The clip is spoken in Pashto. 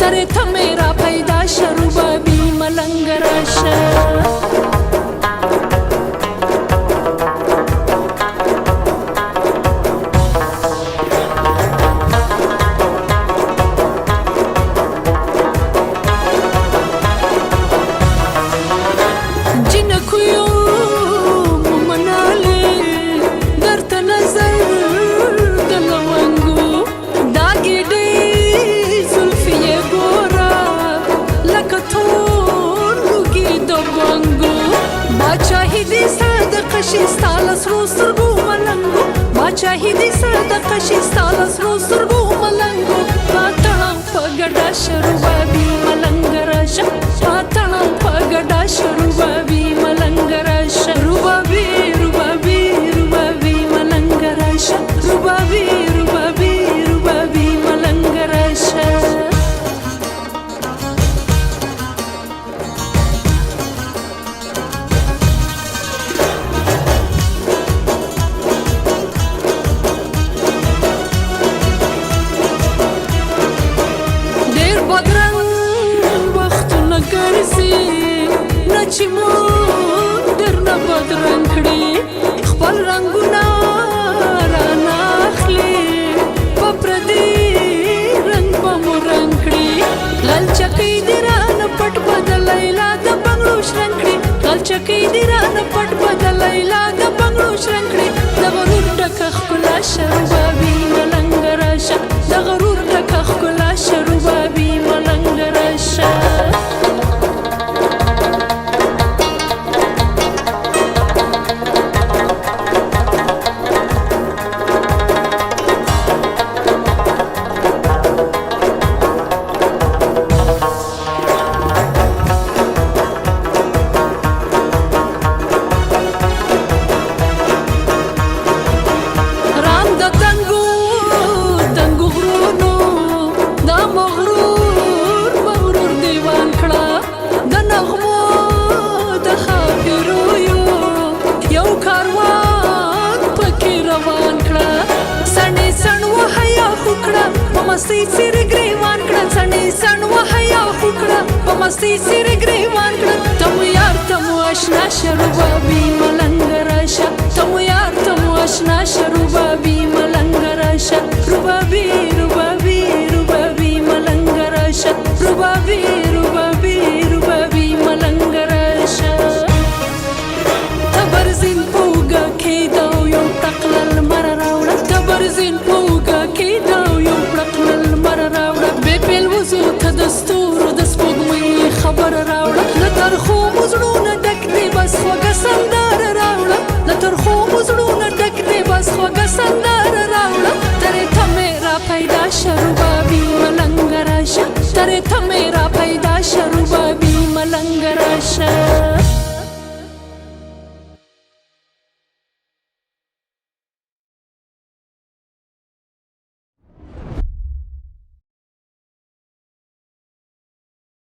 ترې ته مې را پیدا شه ربابي ملنګ راشه شیستا سرو سترګو ملنګو باچاهي دې صدقه شیستا سرو سترګو ملنګو پاتړم په ګډا شروبابي ملنګ راشه پاتړم په ګډا شروبابي ملنګ راشه ربابي ربابي ربابي ملنګ راشه ربابي ربابي ربابي ملنګ راشه چې مون درنه بدرنګ کړي خپل رنګونه رانه اخلي په پردي رنګ به مو رنګ کړي غلچکۍ دې رانه پټ بدلی لا د بنګړو شرنګ کړي غلچکۍ دې رانه پټ بدلی لا د بنګړو شرنګ کړي د غرور ډکه ښکلا شه ربابي ملنګ راشه د غرور ډکه ښکلا شه ربابي ملنګ راشه مستي سیر گریوان کړه سنې سن وحیا وکړه په مستي سیر گریوان کړه تم یار تم آشنا شروبابي ملنګ راشه تم یار تم آشنا شروبابي ملنګ راشه ربابي ربابي ربابي ملنګ راشه ربابي ربابي ربابي ملنګ راشه تبرزین پوګه کېدو یو تقلل مر راوړه تبرزین پوګه کېدو دستورو د سپوږمۍ خبر راوړه له ترخو مزړونه ډک دی بس خوږه سندره راوړه له ترخو مزړونه ډک دی بس خوږه سندره راوړه ترې ته مې را پیدا شه